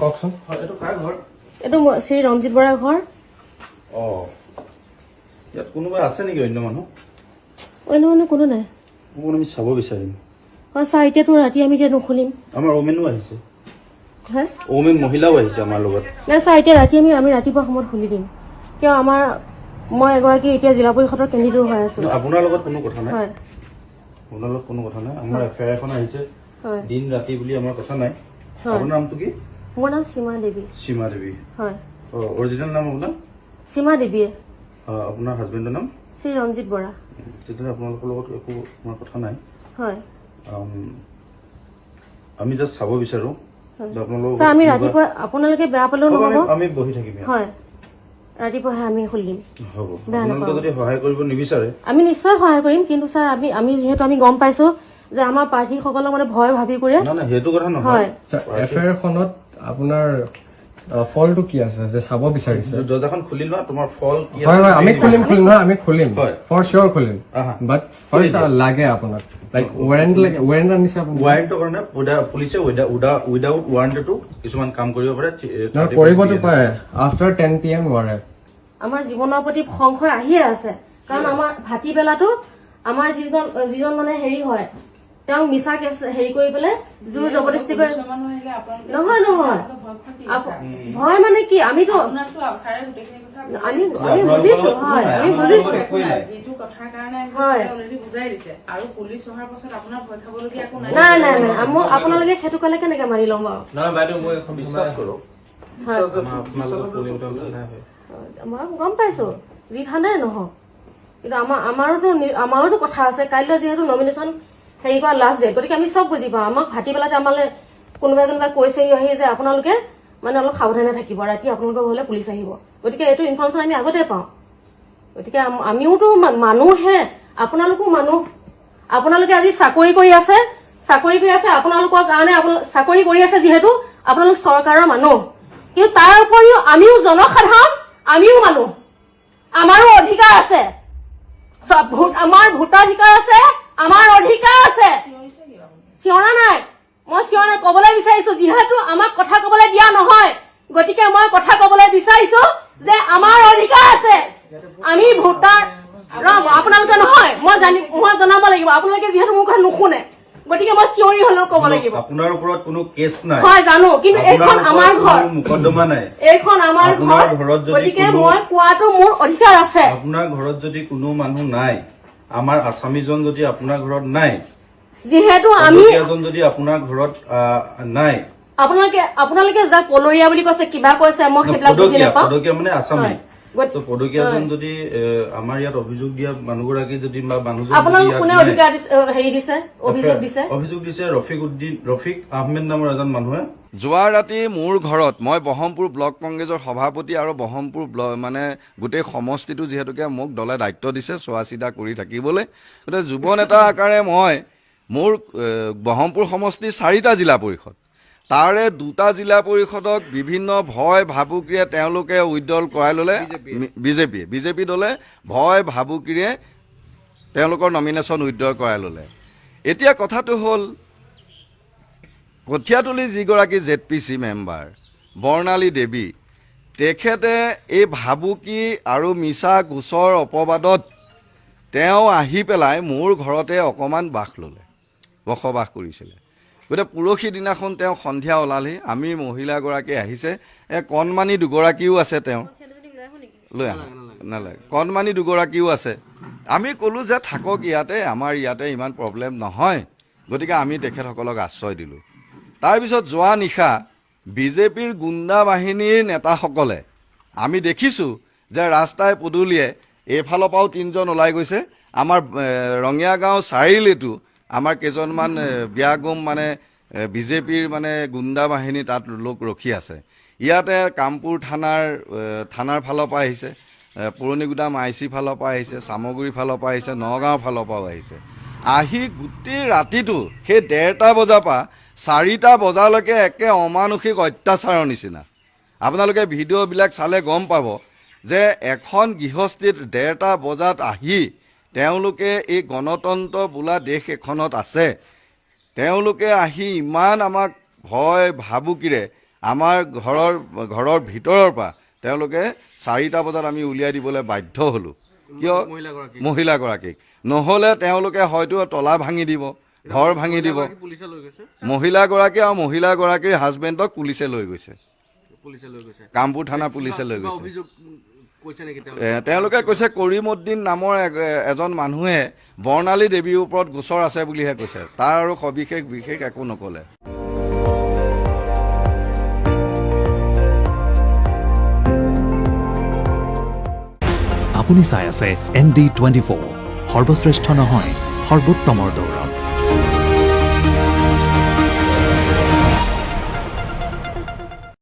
কওকচোন এইটো কাৰ ঘৰ? এইটো শ্ৰী ৰঞ্জিত বৰাৰ ঘৰ। ইয়াত কোনোবা আছে নেকি অন্য মানুহ? অন্য মানুহ কোনো নাই। মোক আমি চাব বিচাৰিম। হয় ছাৰ, এতিয়াতো ৰাতি আমি এতিয়া নুখুলিম। আমাৰ ওমেনো আহিছে, হয় ওমেন মহিলাও আহিছে আমাৰ লগত। নাই ছাৰ, এতিয়া ৰাতি আমি ৰাতিপুৱা সময়ত খুলি দিম। কিয় মই এগৰাকী এতিয়া জিলা পৰিষদৰ কেন্দ্ৰীয় হৈ আছো। আপোনাৰ লগত কোনো কথা নাই। হয়, আপোনাৰ লগত কোনো কথা নাই। আমাৰ এফআইআৰ এখন আহিছে, হয় দিন ৰাতি বুলি আমাৰ কথা নাই। হয়। আপোনাৰ নামটো কি? মোৰ নাম সীমা দেৱী। সীমা দেৱী। হয়, অৰিজিনেল নাম আপোনাৰ? সীমা দেৱীয়ে। আপোনাৰ হাজবেণ্ডৰ নাম? শ্ৰী ৰঞ্জিত বৰা। তেতিয়াহ'লে আপোনালোকৰ লগত একো আমাৰ কথা নাই। হয়, আমি জাষ্ট চাব বিচাৰোঁ। ছাৰ আমি ৰাতিপুৱা আপোনালোকে বেয়া পালেও নহ'ব। আমি বহি থাকিম। হয়, ৰাতিপুৱাহে আমি খুলিম। হ'ব, আপোনালোকে যদি সহায় কৰিব নিবিচাৰে আমি নিশ্চয় সহায় কৰিম। কিন্তু ছাৰ আমি যিহেতু আমি গম পাইছো যে আমাৰ প্ৰাৰ্থীসকলক মানে ভয় ভাবি কৰে। নাই সেইটো কথা নহয়। হয়, এফআইআৰ খনত আপোনাৰ ফলটো কি আছে যে চাব বিচাৰিছে? দৰ্জাখন খুলি লোৱা, তোমাৰ ফল কি হয় হয়, আমি খুলিম নহয়, আমি খুলিম হয়। ফৰ চিয়ৰ খুলিম। বাট ফাৰ্ষ্ট লাগে আপোনাক লাইক ৱাৰেণ্ট আনিছে আপুনি? ৱাৰেণ্টৰ কাৰণে পুলিচে উইদাউট ৱাৰেণ্টটো কিছুমান কাম কৰিব পাৰে। কৰিবতো পাৰে, আফটাৰ 10 PM নোৱাৰে। আমাৰ জীৱনৰ প্ৰতি সংশয় আহিয়ে আছে। কাৰণ আমাৰ ভাটিবেলাটো আমাৰ যিজন মানে হেৰি হয়, তেওঁ মিছা কেছ হেৰি কৰি পেলাই জোৰ জবৰদস্তি কৰি। নহয় ভয় মানে কি, আমিতো আমি বুজিছো। হয়, আমি বুজিছো। নাই নাই নাই, আপোনালোকে সেইটো ক'লে কেনেকে মানি ল'ম বাৰু? নহয় বাইদেউ, মই এখন বিশ্বাস কৰো। মই গম পাইছো যি ঠাণ্ডাই নহওক, কিন্তু আমাৰোতো কথা আছে। কাইলৈ যিহেতু নমিনেশ্যন হেৰি কৰা লাষ্ট ডেট, গতিকে আমি চব বুজি পাওঁ। আমাক ভাটিবেলাতে আমালৈ কোনোবাই কৈছেহি আহি যে আপোনালোকে মানে অলপ সাৱধানে থাকিব, ৰাতি আপোনালোকৰ ঘৰলৈ পুলিচ আহিব। গতিকে এইটো ইনফৰমেশ্যন আমি আগতে পাওঁ। গতিকে আমিওতো মানুহে, আপোনালোকো মানুহ। আপোনালোকে আজি চাকৰি কৰি আছে আপোনালোকৰ কাৰণে। চাকৰি কৰি আছে যিহেতু আপোনালোক চৰকাৰৰ মানুহ, কিন্তু তাৰ উপৰিও আমিও জনসাধাৰণ, আমিও মানুহ। আমাৰো অধিকাৰ আছে, আমাৰ ভোটাধিকাৰ আছে, আমাৰ অধিকাৰ আছে। চিঞৰা নাই, মই চিঞৰা নাই, কবলৈ বিচাৰিছো যিহেতু আমাক কথা কবলৈ দিয়া নহয়, গতিকে মই কথা কবলৈ বিচাৰিছো যে আমাৰ অধিকাৰ আছে। আমি ভোটাৰ। আপোনালোকে নহয়, মই জনাব লাগিব। আপোনালোকে যিহেতু মোৰ কথা নুশুনে, গতিকে মই চিঞৰি হলেও কব লাগিব। আপোনাৰ ওপৰত কোনো কেছ নাই। হয় জানো, কিন্তু এইখন আমাৰ ঘৰ, মোকদ্দমা নাই। এইখন আমাৰ ঘৰ, গতিকে মই কোৱাটো মোৰ অধিকাৰ আছে। আপোনাৰ ঘৰত যদি কোনো মানুহ নাই, আমাৰ আছামীজন যদি আপোনাৰ ঘৰত নাই, যিহেতু আমি যদি আপোনাৰ ঘৰত নাই, আপোনালোকে যাক পলৰীয়া বুলি কৈছে, কিবা কৈছে, মই সেইবিলাক বুজি নাপাওঁ। পদকীয়া মানে আছামী। পদকীয়াজন যদি আমাৰ ইয়াত অভিযোগ দিয়া মানুহগৰাকী যদি বা মানুহজন আপোনালোক কোনে অধিকাৰ দিছে, অভিযোগ দিছে ৰফিক আহমেদ নামৰ এজন মানুহে। যোৱা ৰাতি মোৰ ঘৰত, মই ব্ৰহ্মপুৰ ব্লক কংগ্ৰেছৰ সভাপতি আৰু ব্ৰহ্মপুৰ মানে গোটেই সমষ্টিটো যিহেতুকে মোক দলে দায়িত্ব দিছে চোৱা চিতা কৰি থাকিবলৈ, গতিকে যুৱ নেতা আকাৰে মই মোৰ ব্ৰহ্মপুৰ সমষ্টিৰ 4টা জিলা পৰিষদ, তাৰে 2টা জিলা পৰিষদক বিভিন্ন ভয় ভাবুকিৰে তেওঁলোকে উইড্ৰল কৰাই ল'লে। বিজেপি দলে ভয় ভাবুকিৰে তেওঁলোকৰ নমিনেশ্যন উইড্ৰ কৰাই ল'লে। এতিয়া কথাটো হ'ল, কঠীয়াতলী যিগৰাকী ZPC মেম্বাৰ বৰ্ণালী দেৱী, তেখেতে এই ভাবুকি আৰু মিছা গোচৰ অপবাদত তেওঁ আহি পেলাই মোৰ ঘৰতে অকণমান বসবাস কৰিছিলে। গতিকে পৰহি দিনাখন তেওঁ সন্ধিয়া ওলালহি, আমি মহিলাগৰাকী আহিছে, কণমানি দুগৰাকীও আছে, তেওঁ লৈ আহা নালাগে, কণমানি দুগৰাকীও আছে। আমি ক'লোঁ যে থাকক ইয়াতে, আমাৰ ইয়াতে ইমান প্ৰব্লেম নহয়, গতিকে আমি তেখেতসকলক আশ্ৰয় দিলোঁ। তাৰপিছত যোৱা নিশা বিজেপিৰ গুণ্ডা বাহিনীৰ নেতাসকলে, আমি দেখিছোঁ যে ৰাস্তাই পদূলিয়ে এইফালৰ পৰাও 3জন ওলাই গৈছে। আমাৰ ৰঙীয়া গাঁও চাৰিআলিতো আমাৰ কেইজনমান বিয়াগুম মানে বিজেপিৰ মানে গুণ্ডা বাহিনী তাত লোক ৰখি আছে। ইয়াতে কামপুৰ থানাৰ ফালৰ পৰা আহিছে, পুৰণিগুদাম IC ফালৰ পৰা আহিছে, চামগুৰি ফালৰ পৰা আহিছে, নগাঁৱৰ ফালৰ পৰাও আহিছে। আহি গোটেই ৰাতিটো সেই 1:30টা বজাৰ পৰা 4টা বজালৈকে একে অমানসিক অত্যাচাৰৰ নিচিনা। আপোনালোকে ভিডিঅ'বিলাক চালে গম পাব যে এখন গৃহস্থীত 1:30টা বজাত আহি তেওঁলোকে এই গণতন্ত্ৰ বোলা দেশ এখনত আছে, তেওঁলোকে আহি ইমান আমাক ভয় ভাবুকিৰে আমাৰ ঘৰৰ ভিতৰৰ পৰা তেওঁলোকে 4টা বজাত আমি উলিয়াই দিবলৈ বাধ্য হ'লোঁ। কিয়? মহিলাগৰাকীক। নহ'লে তেওঁলোকে হয়তো তলা ভাঙি দিব, ঘৰ ভাঙি দিব। মহিলাগৰাকী আৰু মহিলাগৰাকীৰ হাজবেণ্ডক পুলিচে লৈ গৈছে, কামপুৰ থানা পুলিচে লৈ গৈছে। তেওঁলোকে কৈছে কৰিমউদ্দিন নামৰ এজন মানুহে বৰ্ণালী দেৱীৰ ওপৰত গোচৰ আছে বুলিহে কৈছে, তাৰ আৰু বিশেষ একো নক'লে। আপুনি চাই আছে ND24, সৰ্বশ্ৰেষ্ঠ নহয় সৰ্বোত্তমৰ দৌৰা।